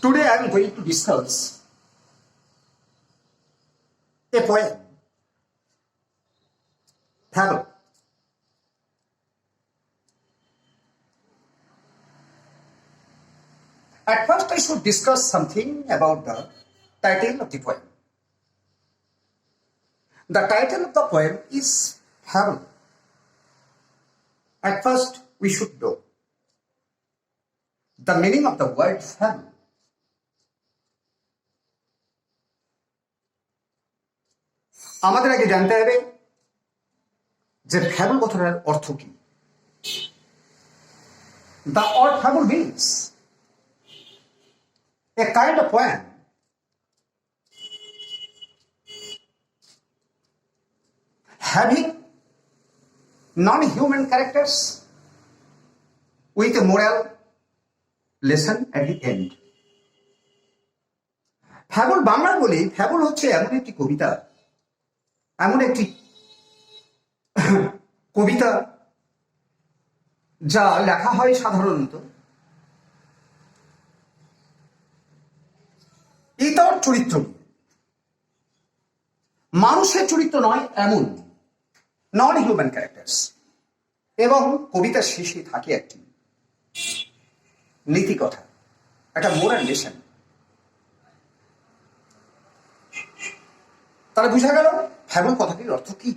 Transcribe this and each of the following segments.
Today I am going to discuss a poem, Fable. At first, I should discuss something about the title of the poem. The title of the poem is Fable. At first, we should know the meaning of the word fable. আমাদের আগে জানতে হবে যে fable কথাটার অর্থ কি। The word fable means a kind of poem having non-human characters with a moral lesson at the end. Fable বাংলায় বলি, ফ্যাবল হচ্ছে এমন একটি কবিতা, এমন একটি কবিতা যা লেখা হয় সাধারণত ইতর চরিত্র, মানুষের চরিত্র নয় এমন নন হিউম্যান ক্যারেক্টার্স, এবং কবিতার শেষে থাকে একটি নীতি কথা, একটা মোরাল লেসন। তাহলে বুঝা গেল ফ্যাবল কথাটির অর্থ কি।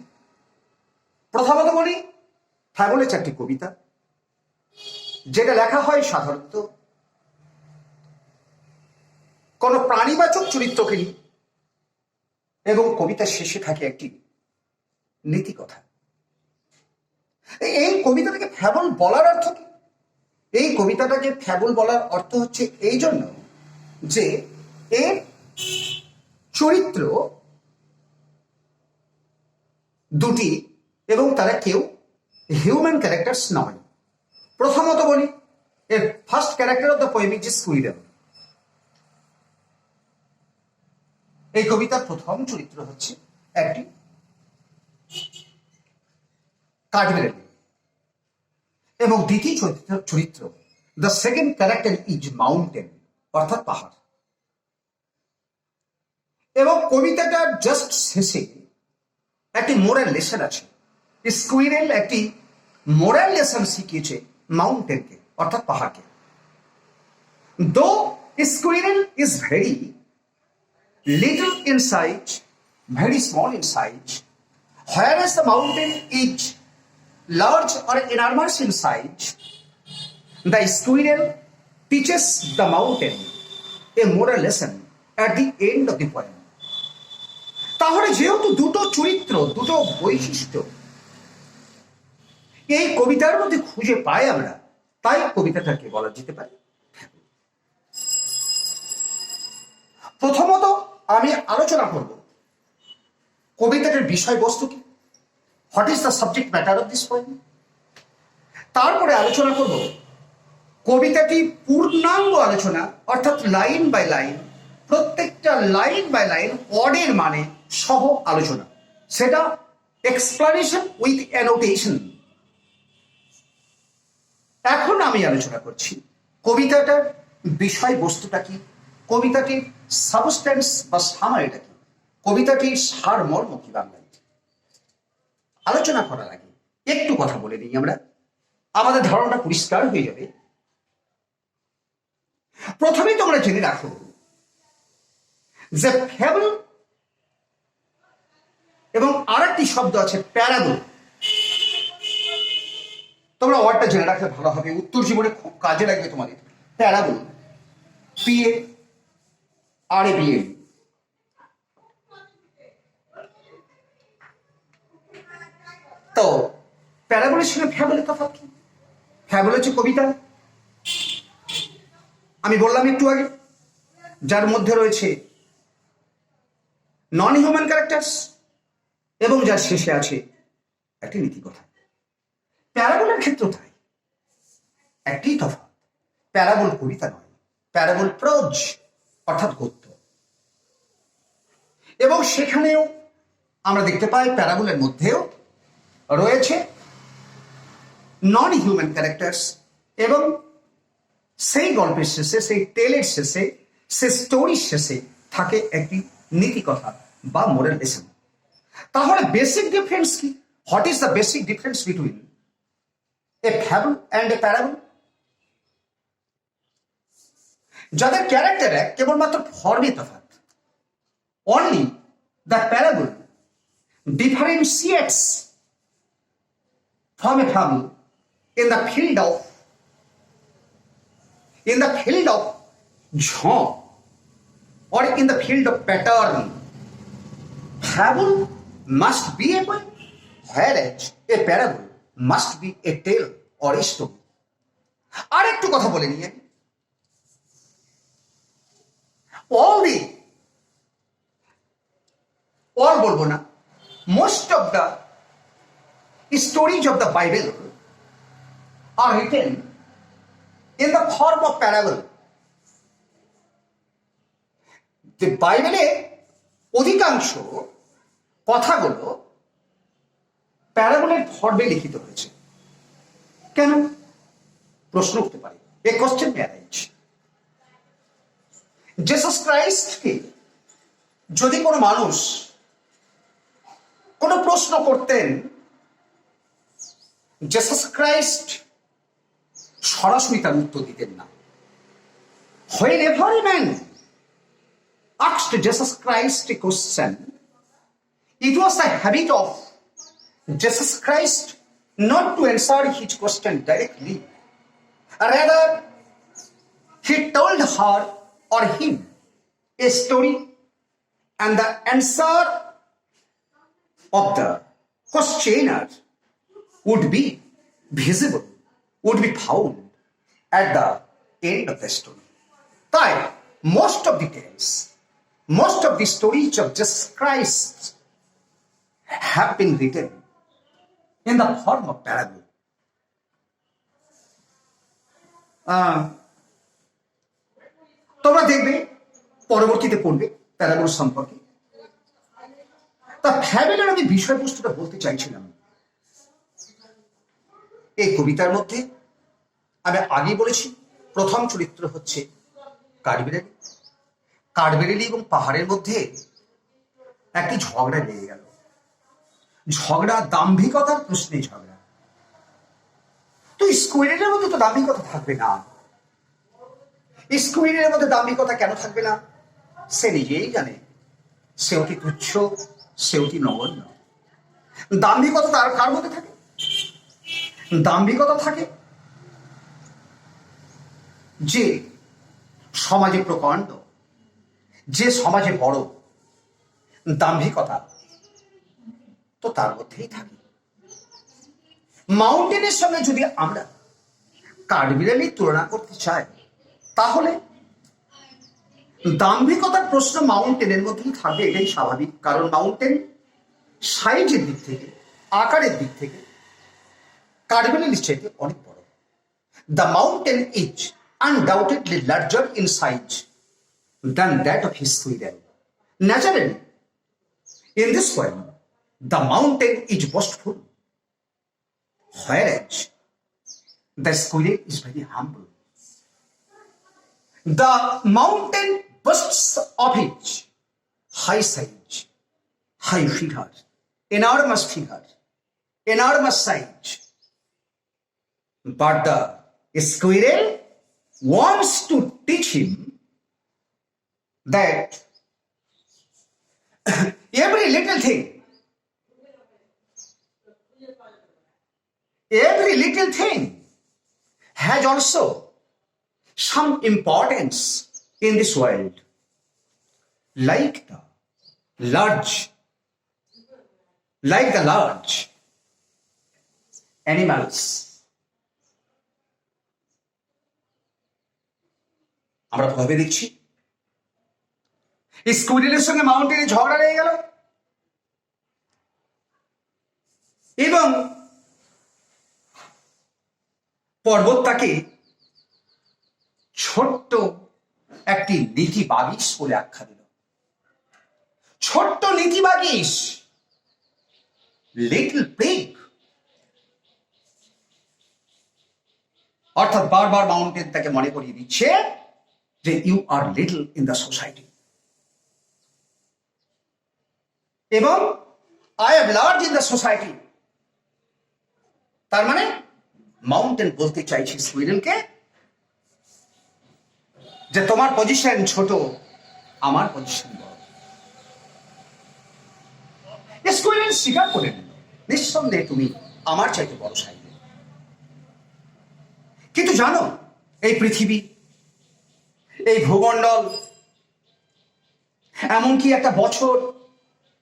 প্রথমত বলি, ফ্যাবল হচ্ছে একটি কবিতা যেটা লেখা হয় সাধারণত কোন প্রাণীবাচক চরিত্রকে নিয়ে, এবং কবিতার শেষে থাকে একটি নীতি কথা। এই কবিতাটাকে ফ্যাবল বলার অর্থ কি? এই কবিতাটাকে ফ্যাবল বলার অর্থ হচ্ছে এই জন্য যে এর চরিত্র দুটি এবং তারা কেউ হিউম্যান ক্যারেক্টার্স নয়। প্রথমত বলি, এর first character of the poem is squirrel. এই কবিতার প্রথম চরিত্র হচ্ছে একটি কাঠবিড়ালি, এবং দ্বিতীয় চরিত্র the second character is mountain, অর্থাৎ পাহাড়। এবং কবিতাটার জাস্ট শেষে একটি মোরাল লেসন আছে। স্কুইরেল একটি মোরাল লেসন শিখিয়েছে মাউন্টেনকে, অর্থাৎ পাহাড়কে। দো squirrel is very little in size, very small in size, whereas the mountain is large or enormous in size, the squirrel teaches the mountain a moral lesson at the end of the poem. তাহলে যেহেতু দুটো চরিত্র, দুটো বৈশিষ্ট্য এই কবিতার মধ্যে খুঁজে পাই আমরা, তাই কবিতাটাকে বলা যেতে পারে। প্রথমত আমি আলোচনা করব কবিতাটার বিষয়বস্তু কি, what is the subject matter of this poem. তারপরে আলোচনা করব কবিতাটি পূর্ণাঙ্গ আলোচনা, অর্থাৎ লাইন বাই লাইন, প্রত্যেকটা লাইন বাই লাইন ওয়ার্ডের মানে সহ আলোচনা, সেটা এক্সপ্লানেশন উইথ অ্যানোটেশন। এখন আমি আলোচনা করছি কবিতাটার বিষয়বস্তুটা কি, কবিতাটির সাবস্টেন্স বা সামারিটা কি, কবিতাটির সারমর্ম কি বাংলায়। আলোচনা করার আগে একটু কথা বলে নিই আমরা, আমাদের ধারণাটা পরিষ্কার হয়ে যাবে। প্রথমেই তোমরা জেনে রাখো যে ফ্যাবল এবং আর একটি শব্দ আছে প্যারাবল। তোমরা ওয়ার্ডটা জেনে রাখলে ভালো হবে, উত্তর জীবনে খুব কাজে লাগবে তোমাদের। Parable, PARABL। তো প্যারাবলের সঙ্গে ফ্যাবলের তফাৎ কি? ফ্যাবল হচ্ছে কবিতা, আমি বললাম একটু আগে, যার মধ্যে রয়েছে নন হিউম্যান ক্যারেক্টার্স এবং যার শেষে আছে একটি নীতি কথা। প্যারাবলের ক্ষেত্রে তাই একটি তফাৎ, প্যারাবল কবিতা নয়, প্যারাবল প্রোজ অর্থাৎ গদ্য। এবং সেখানেও আমরা দেখতে পাই প্যারাবলের মধ্যেও রয়েছে নন হিউম্যান ক্যারেক্টার্স, এবং সেই গল্পের শেষে, সেই টেলের শেষে সে স্টোরি শেষে থাকে একটি নীতি কথা বা মোরাল লেসন। তাহলে বেসিক ডিফারেন্স কি? What is the basic difference between A fable and a parable? যাদের ক্যারেক্টার এক, কেবলমাত্র ফর্মে তফাৎ। Only the parable differentiates from a fable in the field of genre or in the field of pattern. Fable must be a poem, whereas a parable must be a tale or a story. আর একটু কথা বলে নিয়ে all বলবো না, most of the stories of the Bible are written in the form of parable. The Bible অধিকাংশ কথাগুলো প্যারাবলের ফর্মে লিখিত হয়েছে। কেন? প্রশ্ন উঠতে পারে, এ কোশ্চেন মে অ্যারাইজ। জিসাস ক্রাইস্টকে যদি কোনো মানুষ কোনো প্রশ্ন করতেন, জিসাস ক্রাইস্ট সরাসরি তার উত্তর দিতেন না। Whenever a man asked Jesus Christ a question, it was the habit of Jesus Christ not to answer his question directly. Rather, he told her or him a story, and the answer of the questioner would be visible, would be found at the end of the story. তাই most of the tales, most of the stories of Jesus Christ have been written in the form of parable. তোমরা দেখবে, পরবর্তীতে পড়বে parable সম্পর্কে। তা ফ্যাবেলের আমি বিষয়বস্তুটা বলতে চাইছিলাম। এই কবিতার মধ্যে আমি আগে বলেছি, প্রথম চরিত্র হচ্ছে কাঠবিড়ালি। কাঠবিড়ালি এবং পাহাড়ের মধ্যে একটি ঝগড়া লেগে গেল। ঝগড়া দাম্ভিকতার প্রশ্নে ঝগড়া। তো স্কুইরেলের মধ্যে তো দাম্ভিকতা থাকবে না। স্কুইরেলের মধ্যে দাম্ভিকতা কেন থাকবে না? সে নিজেই জানে সে অতি তুচ্ছ, সে অতি নগণ্য। দাম্ভিকতা তার কার মধ্যে থাকে? দাম্ভিকতা থাকে যে সমাজে প্রকাণ্ড, যে সমাজে বড়। দাম্ভিকতা তো তার মধ্যেই থাকে। মাউন্টেনের সঙ্গে যদি আমরা কাঠবিড়ালির তুলনা করতে চাই, তাহলে দাম্ভিকতার প্রশ্ন মাউন্টেনের মধ্যেই থাকবে, এটাই স্বাভাবিক। কারণ মাউন্টেন সাইজের দিক থেকে, আকারের দিক থেকে কাঠবিড়ালির চাইতে অনেক বড়। The mountain is undoubtedly larger in size than that of his squirrel. Naturally, in this poem, the mountain is boastful, whereas the squirrel is very humble. The mountain boasts of its high size, high figure, enormous size. But the squirrel wants to teach him that every little thing has also some importance in this world, like the large animals. আমরা ভেবে দেখছি স্কুইরেলের সঙ্গে মাউন্টেনে ঝগড়া লেগে গেল এবং পর্বত তাকে ছোট্ট একটি নীতি বাগিস বলে আখ্যা দিল। ছোট্ট নীতি বাগিস, লিটল প্রিগ। অর্থাৎ বারবার মাউন্টেন তাকে মনে করিয়ে দিচ্ছে যে you are little in the society এবং I am large in the society. তার মানে মাউন্টেন বলতে চাইছি স্কুইরেলকে যে তোমার পজিশন ছোট, আমার পজিশন বড়। স্কুইরেল স্বীকার করে নিল, নিঃসন্দেহে তুমি আমার চাইতে বড় সাইজে। কিন্তু জানো, এই পৃথিবী, এই ভূমণ্ডল, এমনকি একটা বছর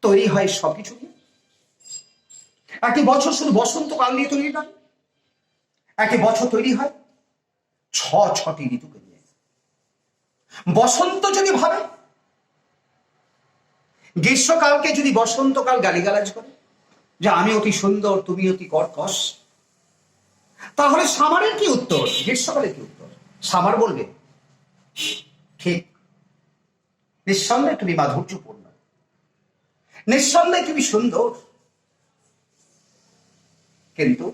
তৈরি হয় সবকিছু নিয়ে। একটি বছর শুধু বসন্তকাল নিয়ে তৈরি নয়, একটি বছর তৈরি হয় ছটি ঋতুকে নিয়ে। বসন্ত যদি ভাবে, গ্রীষ্মকালকে যদি বসন্তকাল গালিগালাজ করে যে আমি অতি সুন্দর, তুমি অতি কর্কশ, তাহলে সামারের কি উত্তর? গ্রীষ্মকালের কি উত্তর? সামার বলবে ঠিক, নিঃসন্দেহে তুমি মাধুর্যপূর্ণ, নিঃসন্দেহে তুমি সুন্দর, কিন্তু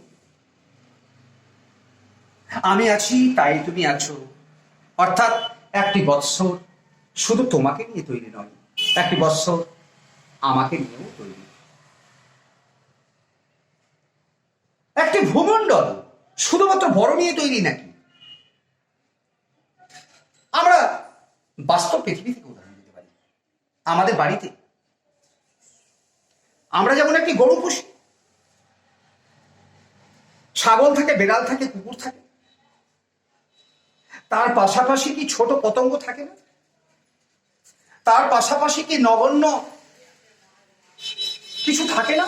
আমি আছি তাই তুমি আছো। অর্থাৎ একটি বৎসর শুধু তোমাকে নিয়ে তৈরি নয়, একটি বৎসর আমাকে নিয়েও তৈরি। একটি ভূমণ্ডল শুধুমাত্র বড় নিয়ে তৈরি নাকি? আমরা বাস্তব পৃথিবী থেকে উদাহরণ দিতে পারি। আমাদের বাড়িতে আমরা যেমন একটি গরু পুষি, ছাগল থাকে, বেড়াল থাকে, কুকুর থাকে, তার পাশাপাশি কি ছোট পতঙ্গ থাকে না? তার পাশাপাশি কি নগণ্য কিছু থাকে না?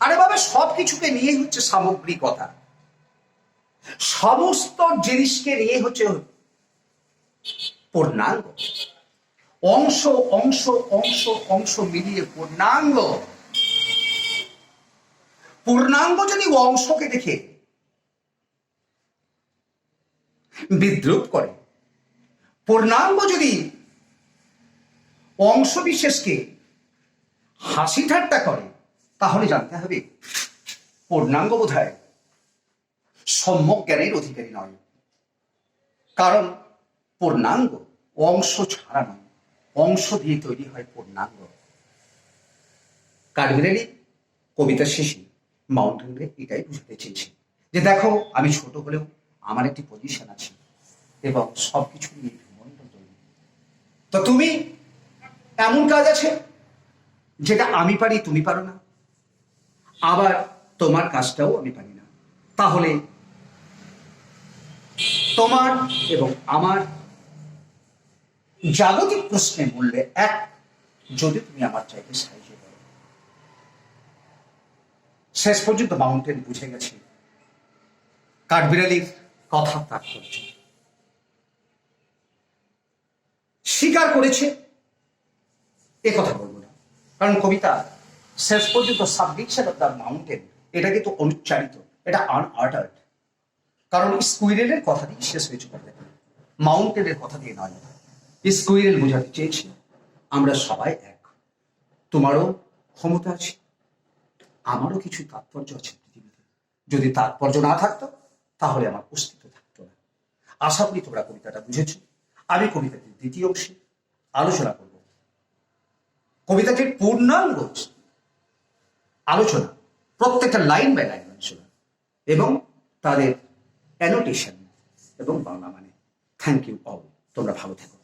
আরে বাবা, সবকিছুকে নিয়ে হচ্ছে সামগ্রিকতা, সমস্ত জিনিসকে নিয়ে হচ্ছে পূর্ণাঙ্গ। অংশ অংশ অংশ অংশ মিলিয়ে পূর্ণাঙ্গ। পূর্ণাঙ্গ যদি অংশকে দেখে বিদ্রুপ করে, পূর্ণাঙ্গ যদি অংশ বিশেষকে হাসি ঠাট্টা করে, তাহলে জানতে হবে পূর্ণাঙ্গ বোধহয় সম্যক জ্ঞানের অধিকারী নয়। কারণ পূর্ণাঙ্গ অংশ ছাড়া নয়, অংশ দিয়ে তৈরি হয় পূর্ণাঙ্গ। কাঠবিড়ালি কবিতার শেষে মাউন্টেনকে এটাই বুঝাতে চেয়েছি যে দেখো, আমি ছোট হলেও আমার একটি পজিশন আছে এবং সবকিছু নিয়ে ভূমণ্ডল তৈরি। তো তুমি, এমন কাজ আছে যেটা আমি পারি তুমি পারো না, আবার তোমার কাজটাও আমি পারি না। তাহলে তোমার এবং আমার জাগতিক প্রশ্নে মূল্যে এক, যদি তুমি আমার চাইতে সাহায্য করো। শেষ পর্যন্ত মাউন্টেন বুঝে গেছে কাঠবিড়ালির কথা তাৎপর্য, স্বীকার করেছে। এ কথা বলবো না, কারণ কবিতা শেষ পর্যন্ত সাবডিকশন অফ দ্য মাউন্টেন, এটা কিন্তু অনুচ্চারিত, এটা আনআর্টার্ড। কারণ স্কুইরেলের কথা দিয়ে শেষ হয়েছে কবিতা, মাউন্টেনের কথা দিয়ে নয়। স্কুইরেল বোঝাতে চেয়েছে আমরা সবাই এক, তোমারও ক্ষমতা আছে, আমারও কিছু তাৎপর্য আছে পৃথিবীতে। যদি তাৎপর্য না থাকতো তাহলে আমার অস্তিত্ব থাকতো না। আশা করি তোমরা কবিতাটা বুঝেছ। আমি কবিতাটির দ্বিতীয় অংশে আলোচনা করব কবিতাটির পূর্ণাঙ্গ আলোচনা, প্রত্যেকটা লাইন বাই লাইন আলোচনা এবং তাদের অ্যানোটেশন এবং বাংলা মানে। থ্যাংক ইউ অল, তোমরা ভালো থেকো।